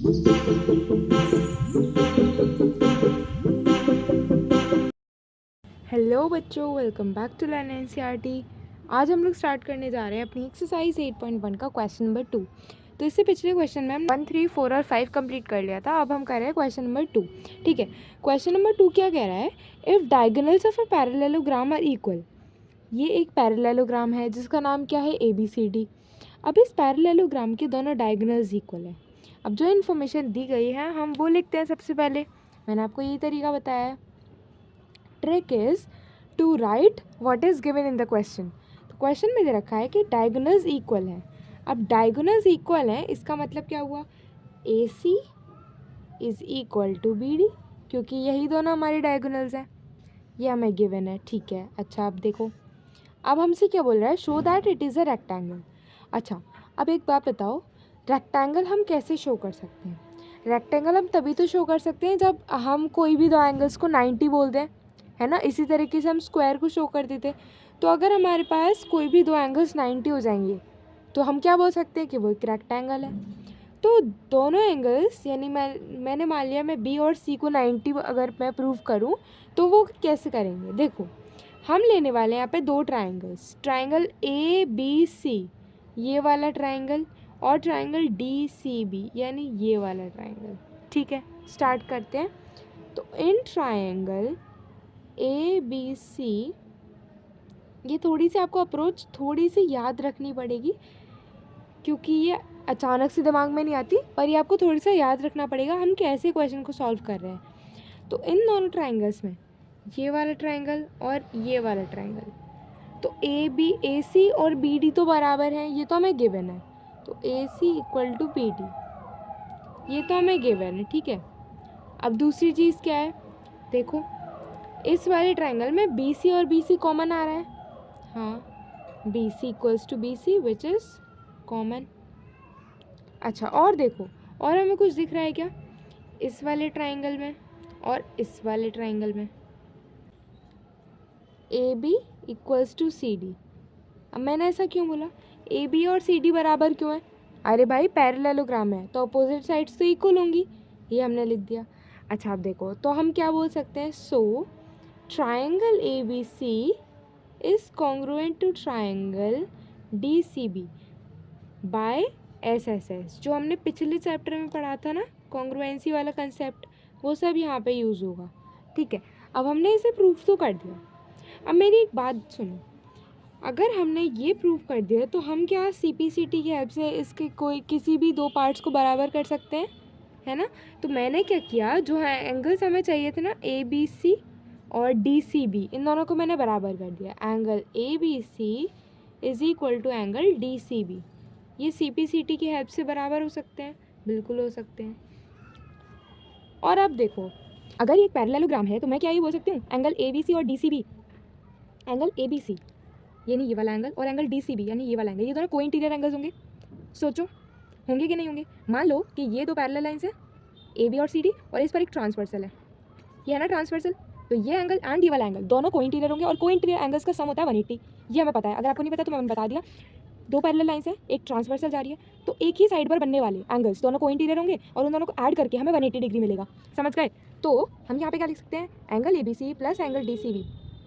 Hello बच्चों, welcome back to learn NCERT. आज हम लोग स्टार्ट करने जा रहे हैं अपनी एक्सरसाइज 8.1 का क्वेश्चन नंबर 2। तो इससे पिछले क्वेश्चन में हम 1, 3, 4 और 5 कंप्लीट कर लिया था। अब हम कर रहे हैं क्वेश्चन नंबर 2। ठीक है, क्वेश्चन नंबर 2 क्या कह रहा है? If diagonals of a parallelogram are equal. ये एक पैरेललोग्राम है जिसका नाम क्या है? ABCD। अब इस पैरेललोग्राम के दोनों डायगोनल्स इक्वल है। अब जो इन्फॉर्मेशन दी गई है हम वो लिखते हैं। सबसे पहले मैंने आपको यही तरीका बताया है। Trick is to write what is given in the question. तो क्वेश्चन में दे रखा है कि डायगोनल्स इक्वल हैं। अब डायगोनल्स इक्वल हैं इसका मतलब क्या हुआ? AC is equal to BD, क्योंकि यही दोनों हमारे डायगोनल्स हैं। ये हमें गिवन है। ठीक है, अच्छा अब देखो, अब हमसे क्या बोल रहा है? Show that it is a rectangle. अच्छा, अब एक बात बताओ, रेक्टेंगल हम कैसे शो कर सकते हैं? रेक्टेंगल हम तभी तो शो कर सकते हैं जब हम कोई भी दो एंगल्स को 90 बोल दें, है ना। इसी तरीके से हम स्क्वायर को शो कर देते। तो अगर हमारे पास कोई भी दो एंगल्स 90 हो जाएंगे तो हम क्या बोल सकते हैं कि वो एक रेक्टेंगल है। तो दोनों एंगल्स, यानी मैंने मान लिया मैं B और C को 90 अगर मैं प्रूव करूं तो वो कैसे करेंगे? देखो, हम लेने वाले हैं यहाँ पे दो ट्राइंगल्स, ट्राइंगल ABC, ये वाला ट्राइंगल, और ट्राइंगल DCB, यानी ये वाला ट्राइंगल। ठीक है, स्टार्ट करते हैं। तो इन ट्राइंगल ABC, ये थोड़ी सी आपको अप्रोच थोड़ी सी याद रखनी पड़ेगी, क्योंकि ये अचानक से दिमाग में नहीं आती, पर ये आपको थोड़ी सा याद रखना पड़ेगा हम कैसे क्वेश्चन को सॉल्व कर रहे हैं। तो इन दोनों ट्राइंगल्स में ये वाला ट्राइंगल और ये वाला ट्राइंगल, तो AC और BD तो बराबर हैं, ये तो हमें गिवन है। तो AC इक्वल टू BD, ये तो हमें गिवन है। ठीक है, अब दूसरी चीज़ क्या है? देखो, इस वाले ट्राइंगल में BC और BC कॉमन आ रहा है। हाँ, BC equals to BC which is common. अच्छा, और देखो, और हमें कुछ दिख रहा है क्या इस वाले ट्राइंगल में और इस वाले ट्राइंगल में? AB equals to CD। अब मैंने ऐसा क्यों बोला? AB और CD बराबर क्यों है? अरे भाई, पैरेललोग्राम है तो अपोजिट साइड्स तो इक्वल होंगी, ये हमने लिख दिया। अच्छा, अब देखो, तो हम क्या बोल सकते हैं? So triangle ABC is congruent to triangle DCB by SSS। जो हमने पिछले चैप्टर में पढ़ा था ना, कॉन्ग्रुएंसी वाला कंसेप्ट, वो सब यहाँ पे यूज़ होगा। ठीक है, अब हमने इसे प्रूफ तो कर दिया। अब मेरी एक बात सुनो, अगर हमने ये प्रूव कर दिया तो हम क्या CPCT की हेल्प से इसके कोई किसी भी दो पार्ट्स को बराबर कर सकते हैं, है ना। तो मैंने क्या किया, जो एंगल्स हमें चाहिए थे ना, ABC और DCB, इन दोनों को मैंने बराबर कर दिया। Angle ABC is equal to angle DCB। ये CPCT की हेल्प से बराबर हो सकते हैं, बिल्कुल हो सकते हैं। और अब देखो, अगर ये पैरेललोग्राम है तो मैं क्या ये बोल सकती हूँ? एंगल ABC और DCB, एंगल ABC यानी ये वाला एंगल और एंगल DCB यानी ये वाला एंगल, ये दोनों को इंटीरियर एंगल्स होंगे। सोचो, होंगे कि नहीं होंगे? मान लो कि ये दो पैरेलल लाइंस है AB और CD, और इस पर एक ट्रांसवर्सल है, ये है ना ट्रांसवर्सल। तो ये एंगल एंड ये वाला एंगल दोनों को इंटीरियर होंगे, और को इंटीरियर एंगल्स का सम होता है 180। ये हमें पता है, अगर आपको नहीं पता तो मैंने बता दिया। दो पैरेलल लाइंस है, एक ट्रांसवर्सल जा रही है, तो एक ही साइड पर बनने वाले एंगल्स दोनों को इंटीरियर होंगे, और उन दोनों को ऐड करके हमें 180 डिग्री मिलेगा। समझ गए? तो हम यहाँ पे क्या लिख सकते हैं? Angle ABC plus angle DCB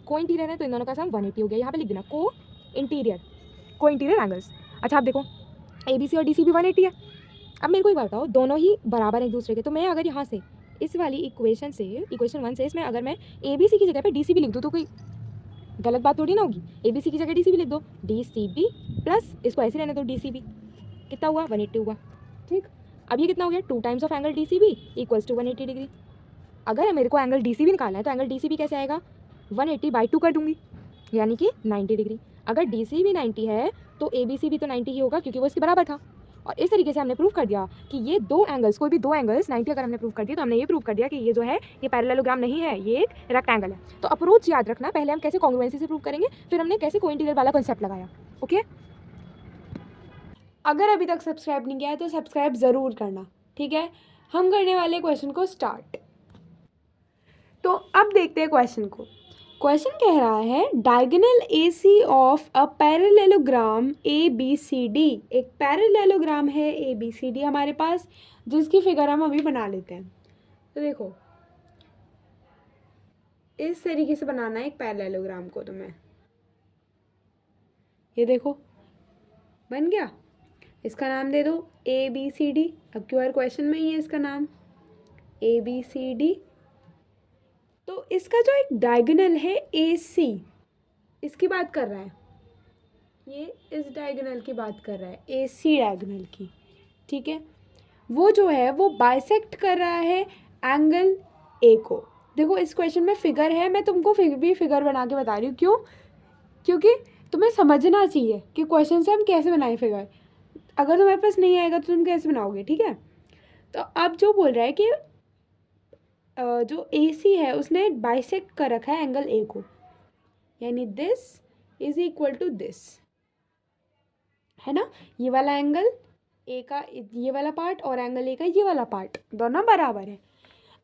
को इंटीरियर है, तो इन दोनों का सम 180 हो गया। यहाँ पे लिख देना को इंटीरियर एंगल्स। अच्छा, आप देखो, ABC और DCB 180 है। अब मेरे को एक बात बताओ, दोनों ही बराबर हैं एक दूसरे के, तो मैं अगर यहाँ से इस वाली इक्वेशन 1 से इसमें अगर मैं ABC की जगह पे DCB लिख दूँ तो कोई गलत बात थोड़ी ना होगी। ABC की जगह DCB लिख दो, DCB प्लस इसको ऐसे रहने दो DCB। कितना हुआ? 180 हुआ। ठीक, अब ये कितना हो गया? 2 times of angle DCB equals to 180 degree. अगर मेरे को एंगल DCB निकालना है तो एंगल DCB कैसे आएगा? 180/2 कर दूंगी, यानी कि 90 डिग्री। अगर DCB 90 है तो ABC भी तो 90 ही होगा, क्योंकि वो इसके बराबर था। और इस तरीके से हमने प्रूव कर दिया कि ये दो एंगल्स, कोई भी दो एंगल्स 90 अगर हमने प्रूव कर दिया तो हमने ये प्रूव कर दिया कि ये जो है ये पैरेललोग्राम नहीं है, ये एक रेक्टेंगल है। तो अप्रोच याद रखना, पहले हम कैसे कॉन्ग्रुएंसी से प्रूव करेंगे, फिर हमने कैसे कोइंटीरियर वाला कॉन्सेप्ट लगाया। ओके, अगर अभी तक सब्सक्राइब नहीं किया है तो सब्सक्राइब ज़रूर करना। ठीक है, हम करने वाले क्वेश्चन को स्टार्ट। तो अब देखते हैं क्वेश्चन को। क्वेश्चन कह रहा है diagonal AC of a parallelogram ABCD। एक पैरेललोग्राम है ABCD हमारे पास, जिसकी फिगर हम अभी बना लेते हैं। तो देखो इस तरीके से बनाना है एक पैरेललोग्राम को तुम्हें। ये देखो बन गया। इसका नाम दे दो ABCD। अब क्यूआर क्वेश्चन में ही है इसका नाम ABCD। तो इसका जो एक डायगोनल है AC, इसकी बात कर रहा है, ये इस डायगोनल की बात कर रहा है, AC डायगोनल की। ठीक है, वो जो है वो बाइसेक्ट कर रहा है एंगल A को। देखो इस क्वेश्चन में फिगर है, मैं तुमको फिर भी फिगर बना के बता रही हूँ। क्यों? क्योंकि तुम्हें समझना चाहिए कि क्वेश्चन से हम कैसे बनाएं फिगर। अगर तुम्हारे पास नहीं आएगा तो तुम कैसे बनाओगे? ठीक है, तो अब जो बोल रहा है कि जो AC है उसने बाइसेक्ट कर रखा है एंगल A को, यानी this is equal to this, है ना। ये वाला एंगल A का ये वाला पार्ट और एंगल A का ये वाला पार्ट दोनों बराबर है।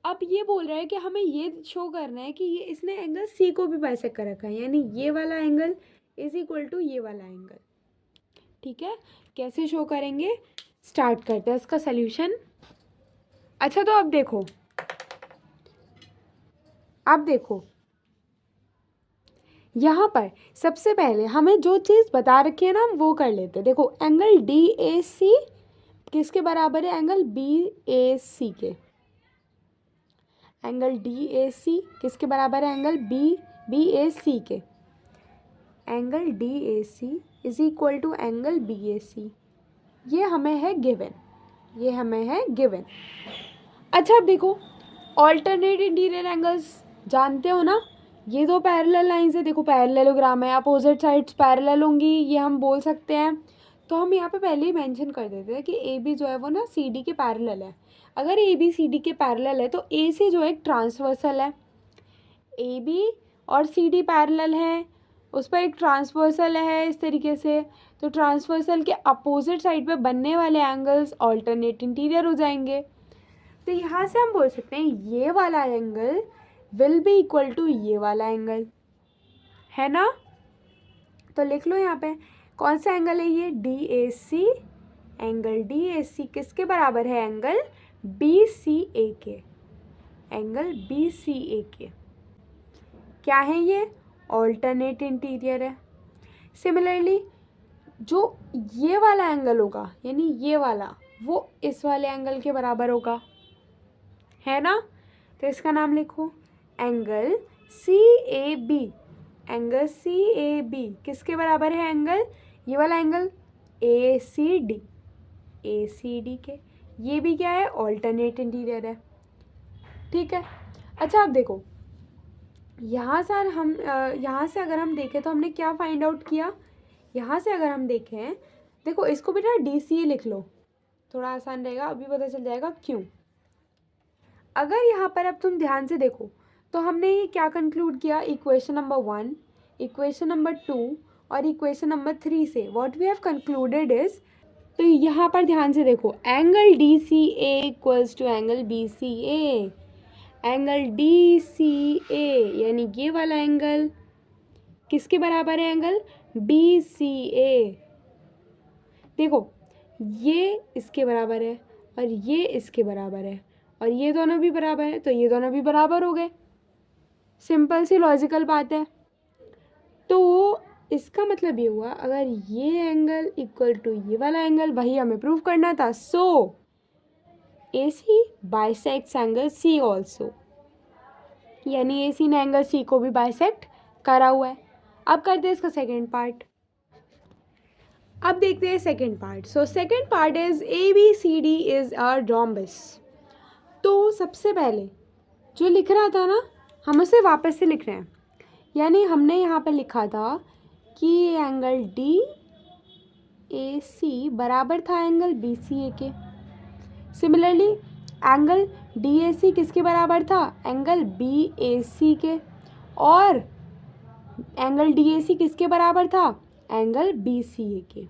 अब ये बोल रहा है कि हमें ये शो करना है कि ये इसने एंगल C को भी बाइसेक्ट कर रखा है, यानी ये वाला एंगल इज इक्वल टू ये वाला एंगल। ठीक है, कैसे शो करेंगे, स्टार्ट करते हैं इसका सल्यूशन। अच्छा तो अब देखो यहाँ पर सबसे पहले हमें जो चीज़ बता रखी है ना हम वो कर लेते हैं। देखो एंगल DAC किसके बराबर है? एंगल BAC के। एंगल DAC किसके बराबर है? एंगल BAC के। Angle DAC is equal to angle BAC, ये हमें है गिवन। अच्छा अब देखो ऑल्टरनेट इंटीरियर एंगल्स जानते हो ना, ये दो पैरेलल लाइंस है, देखो पैरेललोग्राम है, अपोजिट साइड्स पैरेलल होंगी, ये हम बोल सकते हैं। तो हम यहाँ पे पहले ही मेंशन कर देते हैं कि AB जो है वो ना CD के पैरेलल है। अगर AB CD के पैरेलल है तो AC जो एक ट्रांसवर्सल है, AB और CD पैरेलल है, उस पर एक ट्रांसवर्सल है इस तरीके से। तो ट्रांसवर्सल के अपोजिट साइड पे बनने वाले एंगल्स ऑल्टरनेट इंटीरियर हो जाएंगे। तो यहाँ से हम बोल सकते हैं ये वाला angle will be equal to ये वाला एंगल, है ना। तो लिख लो यहाँ पे कौन सा एंगल है ये, DAC। एंगल DAC किसके बराबर है? एंगल BCA के। एंगल BCA के क्या है? ये ऑल्टरनेट इंटीरियर है। सिमिलरली जो ये वाला एंगल होगा, यानी ये वाला, वो इस वाले एंगल के बराबर होगा, है ना। तो इसका नाम लिखो एंगल CAB। एंगल CAB किसके बराबर है? एंगल ये वाला एंगल ACD के। ये भी क्या है? ऑल्टरनेट इंटीरियर है। ठीक है, अच्छा अब देखो यहाँ से अगर हम देखें तो हमने क्या फाइंड आउट किया। यहाँ से अगर हम देखें, देखो इसको भी ना DCA लिख लो, थोड़ा आसान रहेगा, अभी पता चल जाएगा क्यों। अगर यहाँ पर अब तुम ध्यान से देखो तो हमने ये क्या कंक्लूड किया, इक्वेशन नंबर 1, इक्वेशन नंबर 2 और इक्वेशन नंबर 3 से what we have concluded is, तो यहाँ पर ध्यान से देखो angle DCA equals to angle BCA। Angle DCA यानी ये वाला एंगल किसके बराबर है? Angle BCA। देखो ये इसके बराबर है और ये इसके बराबर है और ये दोनों भी बराबर है, तो ये दोनों भी बराबर हो गए। सिंपल सी लॉजिकल बात है। तो इसका मतलब ये हुआ अगर ये एंगल इक्वल टू ये वाला एंगल, वही हमें प्रूव करना था। सो AC bisects angle C also, यानी AC ने एंगल C को भी बाइसेक्ट करा हुआ है। अब करते हैं इसका सेकेंड पार्ट। अब देखते हैं second part. So second part is ABCD is a rhombus. तो सबसे पहले जो लिख रहा था ना, हम उसे वापस से लिख रहे हैं। यानी हमने यहाँ पे लिखा था कि एंगल DAC बराबर था एंगल BCA के। सिमिलरली एंगल DAC किसके बराबर था? एंगल BAC के। और एंगल DAC किसके बराबर था? एंगल BCA के।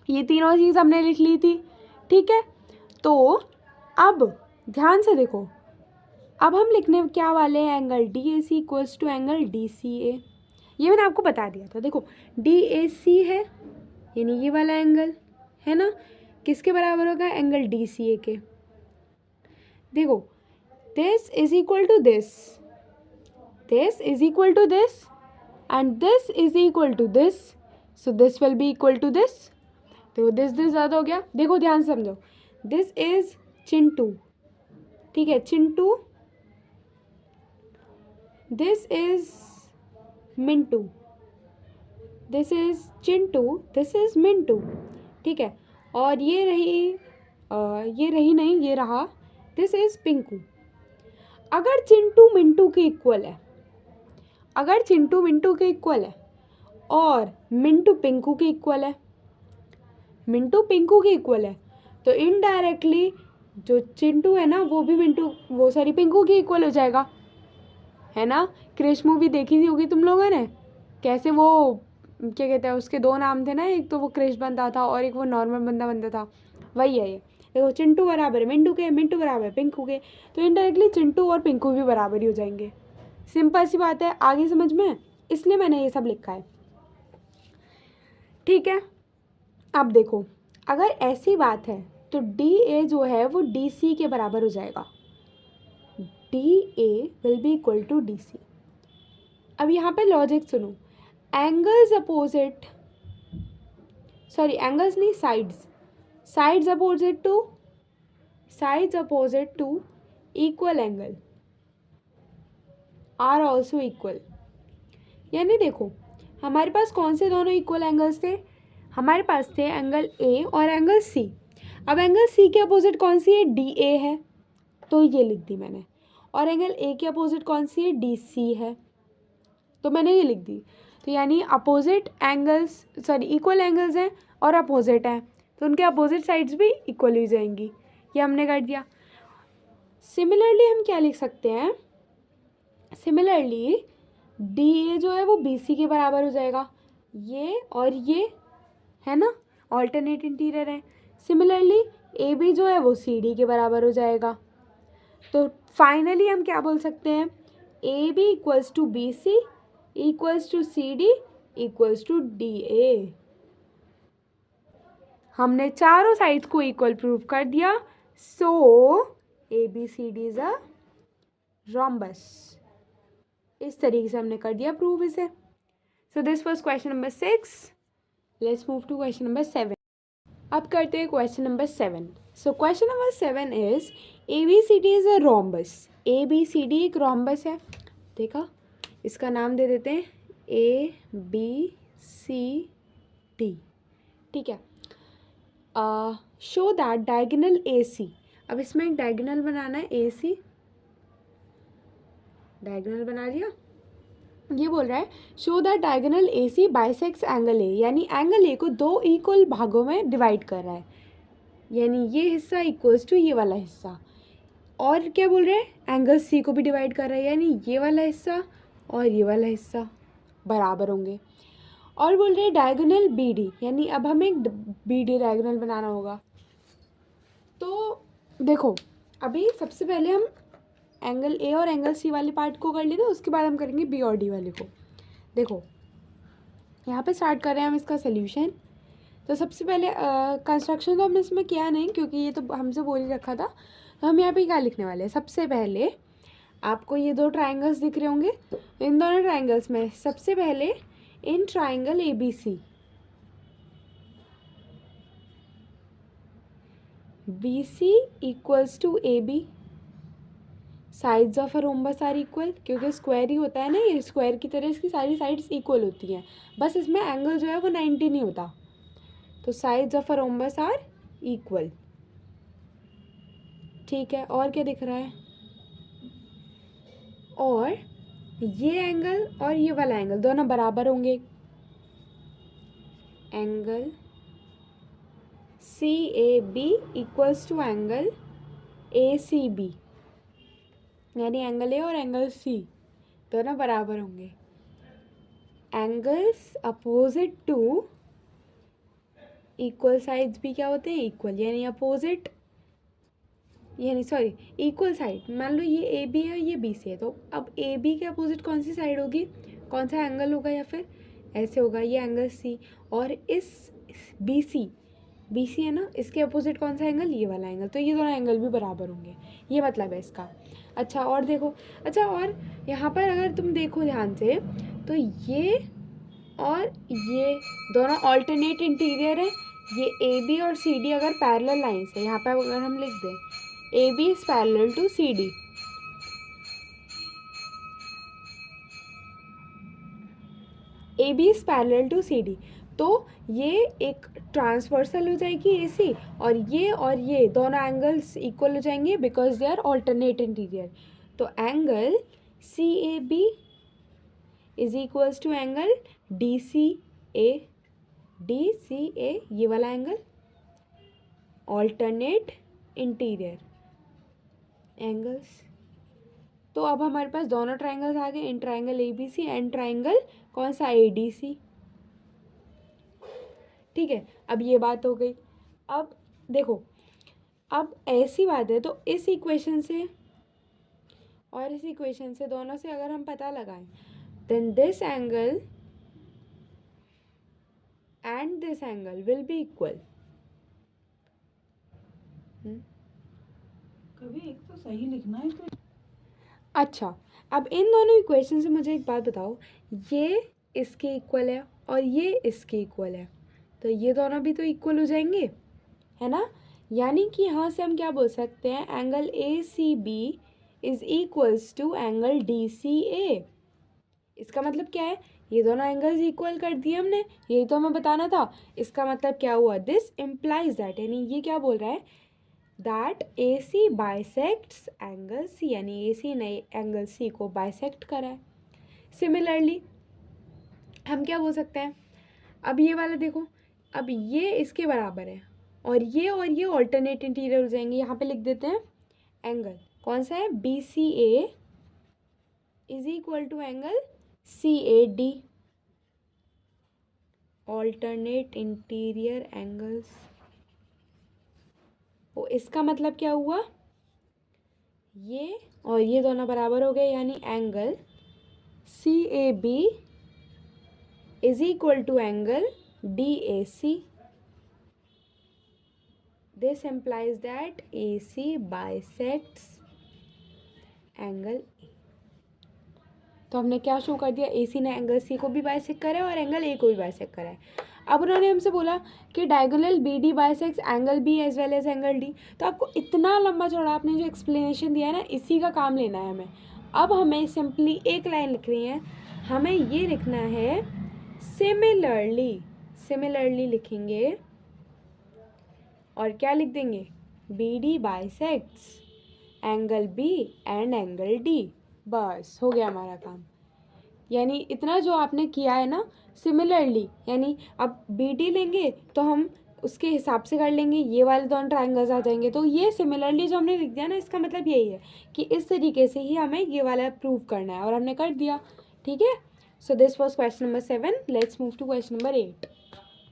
ये तीनों चीज़ हमने लिख ली थी। ठीक है, तो अब ध्यान से देखो, अब हम लिखने क्या वाले हैं? Angle DAC equals to angle DCA। ये मैंने आपको बता दिया था। देखो DAC है यानी ये वाला एंगल, है ना, किसके बराबर होगा? Angle D C A K. देखो this is equal to this, this is equal to this and this is equal to this, so this will be equal to this. देखो दिस ज़्यादा हो गया। देखो ध्यान से समझो, दिस इज चिंटू, ठीक है, Chintu, this is Mintu, this is Chintu, this is Mintu, ठीक है। और ये रही नहीं, ये रहा, दिस इज पिंकू। अगर चिंटू मिंटू के इक्वल है, अगर चिंटू मिंटू के इक्वल है और मिंटू पिंकू के इक्वल है, मिंटू पिंकू के इक्वल है, तो इनडायरेक्टली जो चिंटू है ना वो भी पिंकू के इक्वल हो जाएगा, है ना। क्रिश मूवी देखी थी होगी तुम लोगों ने, कैसे वो क्या कहते हैं, उसके दो नाम थे ना, एक तो वो क्रिश बनता था और एक वो नॉर्मल बंदा बनता था, वही है ये। देखो चिंटू बराबर है मिंटू के, मिंटू बराबर है पिंकू के, तो इनडायरेक्टली चिंटू और पिंकू भी बराबर ही हो जाएंगे। सिंपल सी बात है, आगे समझ में, इसलिए मैंने ये सब लिखा है, ठीक है। अब देखो अगर ऐसी बात है तो डी ए जो है वो डी सी के बराबर हो जाएगा, D A will be equal to D C. अब यहाँ पे लॉजिक सुनो, एंगल्स अपोजिट, सॉरी एंगल्स नहीं, sides, sides opposite to equal angle are also equal. यानी देखो हमारे पास कौन से दोनों इक्वल एंगल्स थे? हमारे पास थे एंगल ए और एंगल सी। अब एंगल सी के अपोजिट कौन सी है? डी ए है, तो ये लिख दी मैंने। और एंगल ए के अपोजिट कौन सी है? डी सी है, तो मैंने ये लिख दी। तो यानी opposite angles, sorry equal angles हैं और अपोजिट हैं, तो उनके अपोजिट साइड्स भी इक्वल हो जाएंगी, ये हमने कर दिया। सिमिलरली हम क्या लिख सकते हैं? सिमिलरली डी ए जो है वो बी सी के बराबर हो जाएगा, ये और ये, है ना, ऑल्टरनेट इंटीरियर है। सिमिलरली ए बी जो है वो सी डी के बराबर हो जाएगा। तो फाइनली हम क्या बोल सकते हैं? A B equals to B C equals to C D equals to D A. हमने चारों साइड्स को इक्वल प्रूव कर दिया, so A B C D is a rhombus. इस तरीके से हमने कर दिया प्रूव इसे। So this was question number 6। Let's move to question number 7। अब करते हैं question number 7। So question number 7 is A B C D is a rhombus. A B C D एक रोम्बस है, देखा, इसका नाम दे देते हैं ए बी सी डी, ठीक है। शो दैट डायगोनल ए सी, अब इसमें एक डायगोनल बनाना है, ए सी डायगोनल बना लिया। ये बोल रहा है show that diagonal A C bisects angle A, यानी एंगल ए को दो इक्वल भागों में डिवाइड कर रहा है, यानी ये हिस्सा इक्वल्स टू ये वाला हिस्सा। और क्या बोल रहे हैं? एंगल सी को भी डिवाइड कर रहा है, यानी ये वाला हिस्सा और ये वाला हिस्सा बराबर होंगे। और बोल रहे हैं डायगोनल बी डी, यानी अब हमें एक बी डी डायगोनल बनाना होगा। तो देखो अभी सबसे पहले हम एंगल ए और एंगल सी वाले पार्ट को कर लेते हैं, उसके बाद हम करेंगे बी और डी वाले को। देखो यहाँ पे स्टार्ट कर रहे हैं हम इसका सोल्यूशन। तो सबसे पहले कंस्ट्रक्शन तो हमने इसमें किया नहीं क्योंकि ये तो हमसे बोल ही रखा था। तो हम यहाँ पे क्या लिखने वाले हैं? सबसे पहले आपको ये दो ट्राइंगल्स दिख रहे होंगे, इन दोनों ट्राइंगल्स में सबसे पहले in triangle A B C, B C equals to A B, sides of a rhombus are equal, क्योंकि स्क्वायर ही होता है ना, ये स्क्वायर की तरह इसकी सारी साइड्स इक्वल होती हैं, बस इसमें एंगल जो है वो 90 नहीं होता। तो sides of a rhombus are equal, ठीक है। और क्या दिख रहा है? और ये एंगल और ये वाला एंगल दोनों बराबर होंगे, angle C A B equals to angle A C B, यानी एंगल ए और एंगल सी दोनों बराबर होंगे। Angles opposite to equal sides भी क्या होते हैं? इक्वल, यानी अपोजिट, यानी सॉरी इक्वल साइड। मान लो ये ए बी है, ये बी सी है, तो अब ए बी के अपोजिट कौन सी साइड होगी? कौन सा एंगल होगा? या फिर ऐसे होगा, ये एंगल सी, और इस बी सी बी सी है ना, इसके अपोजिट कौन सा एंगल, ये वाला एंगल, तो ये दोनों एंगल भी बराबर होंगे, ये मतलब है इसका। अच्छा और देखो, अच्छा और यहाँ पर अगर तुम देखो ध्यान से तो ये और ये दोनों ऑल्टरनेट इंटीरियर है। ये ए बी और सी डी अगर पैरेलल लाइंस है, यहाँ पर अगर हम लिख दें A B is parallel to C D, A B is parallel to C D, तो ये एक ट्रांसवर्सल हो जाएगी ए सी, और ये दोनों एंगल्स इक्वल हो जाएंगे because they are alternate interior. तो angle C A B is equals to angle D C A, ये वाला एंगल ऑल्टरनेट इंटीरियर एंगल्स। तो अब हमारे पास दोनों ट्राइंगल्स आ गए, in triangle A B C and triangle कौन सा, ए डी सी। ठीक है, अब ये बात हो गई। अब देखो, अब ऐसी बात है तो इस इक्वेशन से और इस इक्वेशन से दोनों से अगर हम पता लगाएं, then this angle and this angle will be equal. कभी एक तो सही लिखना है तो। अच्छा, अब इन दोनों इक्वेशन से मुझे एक बात बताओ, ये इसके इक्वल है और ये इसके इक्वल है, तो ये दोनों भी तो इक्वल हो जाएंगे, है ना। यानी कि यहाँ से हम क्या बोल सकते हैं, angle A C B is equals to angle D C A. इसका मतलब क्या है, ये दोनों एंगल्स इक्वल कर दिए हमने, यही तो हमें बताना था। इसका मतलब क्या हुआ, दिस इम्प्लाइज दैट, यानी ये क्या बोल रहा है, that A C bisects angle C, यानी ए सी ने एंगल सी को बाइसेक्ट करा है। सिमिलरली हम क्या बोल सकते हैं, अब ये वाला देखो, अब ये इसके बराबर है और ये ऑल्टरनेट इंटीरियर हो जाएंगे। यहाँ पे लिख देते हैं एंगल कौन सा है, B C A is equal to angle C A D, alternate interior angles. वो इसका मतलब क्या हुआ, ये और ये दोनों बराबर हो गए, यानी angle C A B is equal to angle D A C. This implies that AC bisects angle A. तो हमने क्या शो कर दिया, AC ने एंगल C को भी बाइसेक्ट करा है और एंगल A को भी बाइसेक्ट करा है। अब उन्होंने हमसे बोला कि diagonal BD bisects angle B as well as angle D। तो आपको इतना लंबा चौड़ा आपने जो एक्सप्लेनेशन दिया है ना, इसी का काम लेना है हमें। अब हमें सिंपली एक लाइन लिखनी है, हमें ये लिखना है सिमिलरली, सिमिलरली लिखेंगे और क्या लिख देंगे, B D bisects angle B and angle D, बस हो गया हमारा काम। यानी इतना जो आपने किया है ना सिमिलरली, यानी अब बी डी लेंगे तो हम उसके हिसाब से कर लेंगे, ये वाले दोनों ट्राइंगल्स आ जाएंगे। तो ये सिमिलरली जो हमने लिख दिया ना, इसका मतलब यही है कि इस तरीके से ही हमें ये वाला प्रूव करना है, और हमने कर दिया। ठीक है, so this was question number 7। Let's move to question number 8।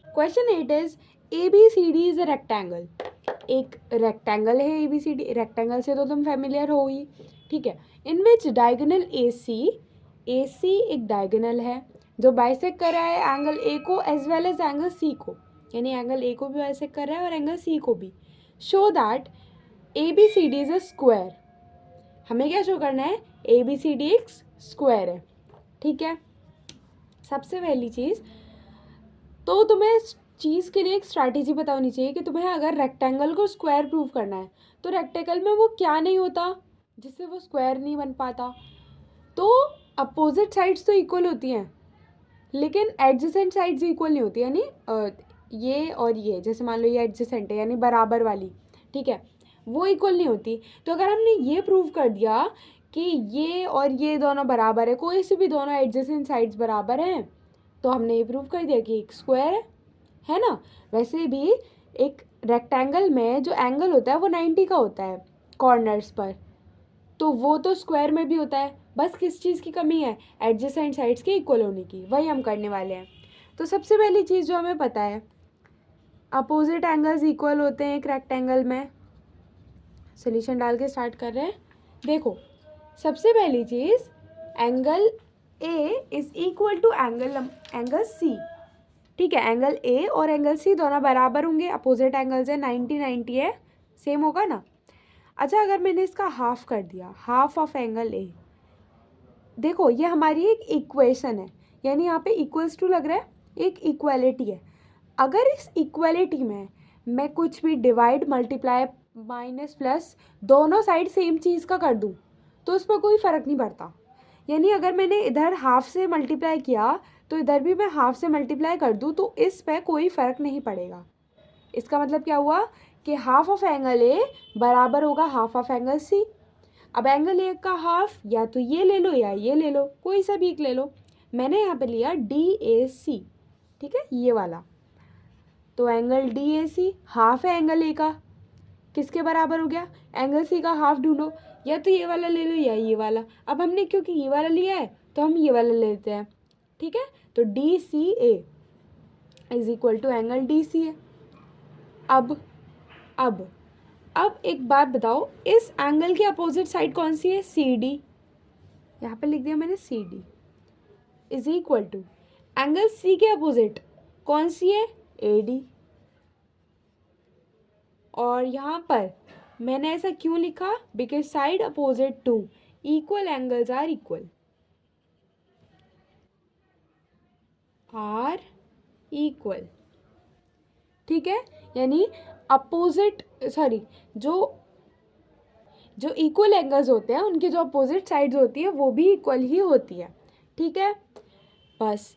Question 8 is A B C D is a rectangle. एक रेक्टेंगल है A B C D, rectangle से तो तुम फेमिलियर हो ही, ठीक है। इन विच डायगोनल ए सी एक डायगोनल है जो बाइसेक्ट कर रहा है एंगल ए को as well as angle C को, यानी एंगल ए को भी बाइसेक्ट कर रहा है और एंगल सी को भी। Show that A B C D is a square. हमें क्या शो करना है, ए बी सी डी एक स्क्वायर है, ठीक है। सबसे पहली चीज़ तो तुम्हें चीज़ के लिए एक स्ट्रैटेजी पता होनी चाहिए कि तुम्हें अगर रेक्टेंगल को स्क्वायर प्रूव करना है तो रेक्टेंगल में वो क्या नहीं होता जिससे वो स्क्वायर नहीं बन पाता। तो अपोजिट साइड्स तो इक्वल होती हैं लेकिन एडजेसेंट साइड्स इक्वल नहीं होती, यानी ये और ये, जैसे मान लो ये एडजेसेंट है यानी बराबर वाली, ठीक है, वो इक्वल नहीं होती। तो अगर हमने ये प्रूव कर दिया कि ये और ये दोनों बराबर है, कोई से भी दोनों एडजेसेंट साइड्स बराबर हैं, तो हमने ये प्रूव कर दिया कि एक स्क्वायर है ना। वैसे भी एक रेक्टेंगल में जो एंगल होता है वो 90 का होता है कॉर्नर्स पर, तो वो तो स्क्वायर में भी होता है। बस किस चीज़ की कमी है, एडजेसेंट साइड्स के इक्वल होने की, वही हम करने वाले हैं। तो सबसे पहली चीज़ जो हमें पता है, अपोजिट एंगल्स इक्वल होते हैं एक रेक्टेंगल में। सोल्यूशन डाल के स्टार्ट कर रहे हैं। देखो सबसे पहली चीज़, angle A is equal to angle C. ठीक है, एंगल ए और एंगल सी दोनों बराबर होंगे, अपोजिट एंगल्स है, 90 90 है, सेम होगा ना। अच्छा, अगर मैंने इसका हाफ कर दिया, हाफ ऑफ एंगल ए, देखो ये हमारी एक इक्वेशन है, यानी यहाँ पे इक्वल्स टू लग रहा है, एक इक्वालिटी है। अगर इस इक्वालिटी में मैं कुछ भी डिवाइड, मल्टीप्लाई, माइनस, प्लस दोनों साइड सेम चीज़ का कर दूँ तो उस पर कोई फ़र्क नहीं पड़ता। यानी अगर मैंने इधर हाफ से मल्टीप्लाई किया तो इधर भी मैं हाफ से मल्टीप्लाई कर दूँ तो इस पर कोई फ़र्क नहीं पड़ेगा। इसका मतलब क्या हुआ कि हाफ ऑफ एंगल ए बराबर होगा हाफ ऑफ एंगल सी। अब एंगल ए का हाफ या तो ये ले लो या ये ले लो, कोई सा भी एक ले लो। मैंने यहाँ पे लिया DAC, ठीक है, ये वाला। तो एंगल DAC हाफ है एंगल ए का, किसके बराबर हो गया, एंगल सी का हाफ ढूंढो, या तो ये वाला ले लो या ये वाला। अब हमने क्योंकि ये वाला लिया है तो हम ये वाला ले लेते हैं, ठीक है। तो DCA is equal to angle DCA। अब एक बात बताओ, इस एंगल की अपोजिट साइड कौन सी है, CD। यहाँ पे लिख दिया मैंने CD is equal to angle C के अपोजिट कौन सी है, AD। और यहाँ पर मैंने ऐसा क्यों लिखा, because side opposite to equal angles are equal, ठीक है। यानी अपोजिट जो इक्वल एंगल्स होते हैं उनके जो अपोजिट साइड्स होती है वो भी इक्वल ही होती है, ठीक है। बस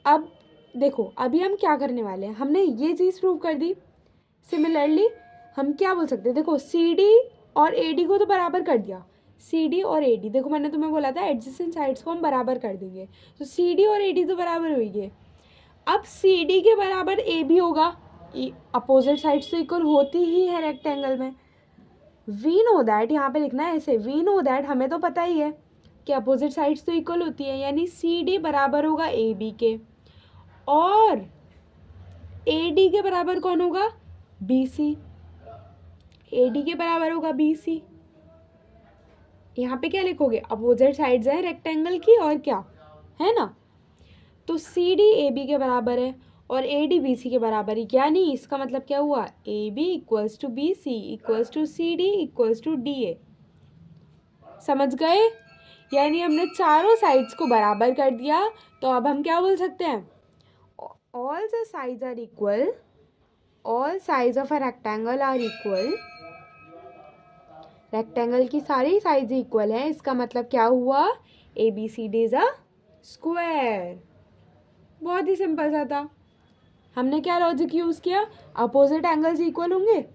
अब देखो, अभी हम क्या करने वाले हैं, हमने ये चीज़ प्रूव कर दी। सिमिलरली हम क्या बोल सकते हैं, देखो CD और AD को तो बराबर कर दिया, CD और AD, देखो मैंने तुम्हें बोला था एडजेसेंट साइड्स को हम बराबर कर देंगे, तो CD और AD तो बराबर हुई है। अब CD के बराबर AB होगा, अपोजिट साइड्स तो इक्वल होती ही है रेक्टेंगल में। वी नो दैट, यहाँ पे लिखना है ऐसे, वी नो दैट, हमें तो पता ही है कि अपोजिट साइड्स तो इक्वल होती है, यानी CD बराबर होगा AB के, और AD के बराबर कौन होगा, BC। AD के बराबर होगा BC। यहाँ पे क्या लिखोगे, अपोजिट साइड्स हैं रेक्टेंगल की, और क्या है ना। तो CD AB के बराबर है और AD BC के बराबर है, यानी इसका मतलब क्या हुआ, AB equals to BC equals to CD equals to DA। समझ गए, यानी हमने चारों साइड्स को बराबर कर दिया। तो अब हम क्या बोल सकते हैं, all the sides are equal, all sides of a rectangle are equal, rectangle की सारी साइड्स इक्वल हैं, इसका मतलब क्या हुआ, ABCD इज अ स्क्वायर। बहुत ही सिंपल सा था। हमने क्या लॉजिक यूज़ किया, अपोजिट एंगल्स इक्वल होंगे,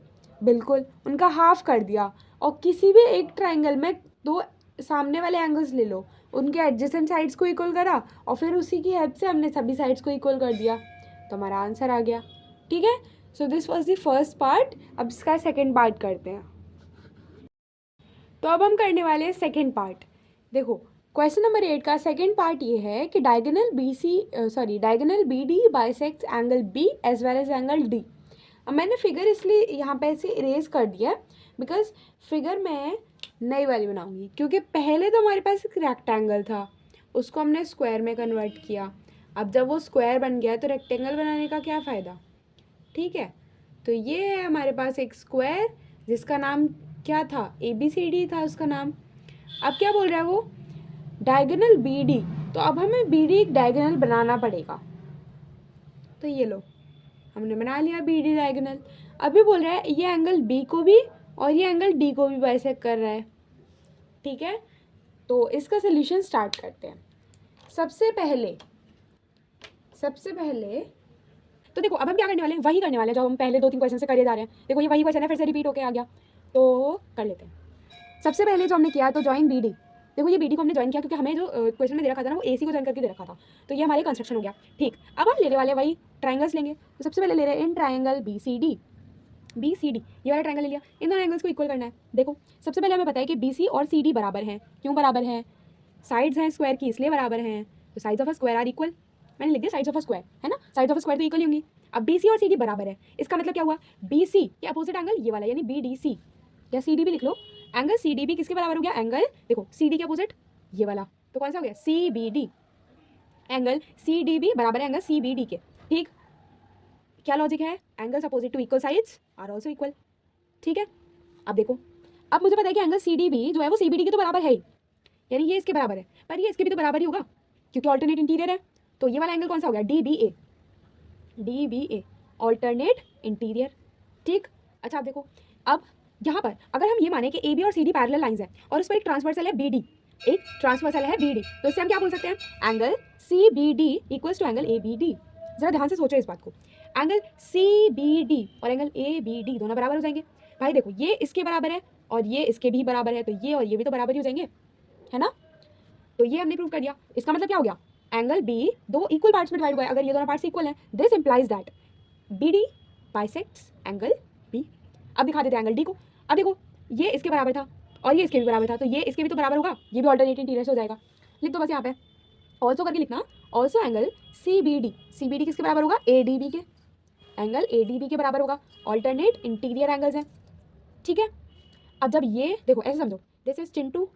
बिल्कुल, उनका हाफ कर दिया, और किसी भी एक ट्राइंगल में दो सामने वाले एंगल्स ले लो, उनके एडजेसेंट साइड्स को इक्वल करा, और फिर उसी की हेल्प से हमने सभी साइड्स को इक्वल कर दिया, तो हमारा आंसर आ गया, ठीक है। So this was the first part. अब इसका सेकेंड पार्ट करते हैं। तो अब हम करने वाले हैं सेकेंड पार्ट। देखो, क्वेश्चन नंबर 8 का सेकेंड पार्ट ये है कि diagonal BD bisects angle B as well as angle D। अब मैंने फिगर इसलिए यहाँ पे ऐसे इरेज कर दिया बिकॉज फिगर मैं नई वाली बनाऊंगी, क्योंकि पहले तो हमारे पास एक रेक्टेंगल था, उसको हमने स्क्वायर में कन्वर्ट किया। अब जब वो स्क्वायर बन गया तो रेक्टेंगल बनाने का क्या फ़ायदा, ठीक है। तो ये है हमारे पास एक स्क्वायर जिसका नाम क्या था, ABCD था उसका नाम। अब क्या बोल रहा है वो, डायगोनल BD, तो अब हमें BD एक डायगोनल बनाना पड़ेगा। तो ये लो, हमने बना लिया BD डायगोनल। अभी बोल रहा है ये एंगल B को भी और ये एंगल D को भी बाइसेक्ट कर रहा है, ठीक है। तो इसका सोल्यूशन स्टार्ट करते हैं। सबसे पहले तो देखो, अब हम क्या करने वाले हैं, वही करने वाले हैं जो हम पहले 2-3 क्वेश्चन से करे जा रहे हैं। देखो, ये वही क्वेश्चन है, फिर से रिपीट होके आ गया, तो कर लेते हैं। सबसे पहले जो हमने किया तो ज्वाइन BD। देखो, ये BD को हमने ज्वाइन किया क्योंकि हमें जो क्वेश्चन में दे रखा था ना वो AC को ज्वाइन करके दे रखा था, तो ये हमारे कंस्ट्रक्शन हो गया, ठीक। अब हम लेने वाले वही ट्राइंगल्स लेंगे। तो सबसे पहले ले रहे हैं इन ट्राइंगल BCD, ये वाला ट्राइंगल ले लिया, इन दोनों एंगल्स को इक्वल करना है। देखो, सबसे पहले हमें पता है कि BC और CD बराबर हैं। क्यों बराबर हैं, साइड्स हैं स्क्वायर की इसलिए बराबर हैं, तो sides of a square are equal. मैंने लिख दिया साइड्स ऑफ अ स्क्वायर, है ना, साइड्स ऑफ अ स्क्वायर तो इक्वल ही होंगी। अब BC और CD बराबर है, इसका मतलब क्या हुआ, BC के अपोजिट एंगल ये वाला यानी BDC, या CD भी लिख लो, एंगल CDB किसके बराबर हो गया, एंगल देखो CD के अपोजिट ये वाला, तो कौन सा हो गया, CBD। एंगल CDB बराबर है एंगल CBD के, ठीक। क्या लॉजिक है, angles opposite to equal sides are also equal. ठीक है, अब देखो, अब मुझे पता है कि एंगल सी डी बी जो है वो सी बी डी के तो बराबर है ही, यानी ये इसके बराबर है, पर ये इसके भी तो बराबर ही होगा क्योंकि ऑल्टरनेट इंटीरियर है। तो ये वाला एंगल कौन सा हो गया, डी बी ए ऑल्टरनेट इंटीरियर। ठीक, अच्छा अब देखो, अब यहाँ पर अगर हम ये माने कि ए बी और सी डी पैरेलल लाइंस है और उस पर एक ट्रांसवर्सल है बी डी, एक ट्रांसवर्सल है बी डी, तो इससे हम क्या बोल सकते हैं, angle C B D equals to angle A B D. जरा ध्यान से सोचो इस बात को, एंगल सी बी डी और एंगल ए बी डी दोनों बराबर हो जाएंगे। भाई देखो, ये इसके बराबर है और ये इसके भी बराबर है, तो ये और ये भी तो बराबर ही हो जाएंगे, है ना। तो ये हमने प्रूव कर दिया। इसका मतलब क्या हो गया, एंगल बी दो इक्वल पार्ट्स में डिवाइड हुआ है, अगर ये दोनों पार्ट्स इक्वल हैं, this implies that B D bisects angle B. अब दिखा देते हैं एंगल डी को। अब देखो, ये इसके बराबर था और ये इसके भी बराबर था, तो ये इसके भी तो बराबर होगा, ये भी ऑल्टरनेट इंटीरियर से हो जाएगा। लिख दो बस यहाँ पे, ऑल्सो करके लिखना, also angle C B D किसके बराबर होगा, ए डी बी के, एंगल ए डी बी के बराबर होगा, ऑल्टरनेट इंटीरियर एंगल्स हैं। ठीक है, अब जब ये देखो ऐसे समझो, this is Chintu,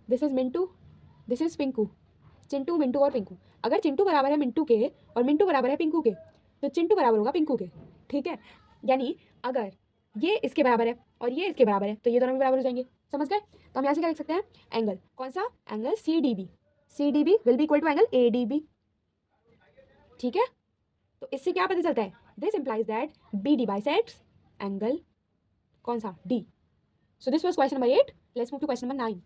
this is Mintu, this is Pinku, Chintu Mintu और पिंकू। अगर चिंटू बराबर है मिंटू के और मिंटू बराबर है पिंकू के, तो चिंटू बराबर होगा पिंकू के। ठीक है, यानी अगर ये इसके बराबर है और ये इसके बराबर है, तो ये दोनों भी बराबर हो जाएंगे। समझ गए। तो हम यहाँ से क्या लिख सकते हैं, एंगल कौन सा, angle C D B will be equal to angle A D B. ठीक है, तो इससे क्या पता चलता है, this implies that B D bisects angle कौन सा, D. So this was question number 8। Let's move to question number 9।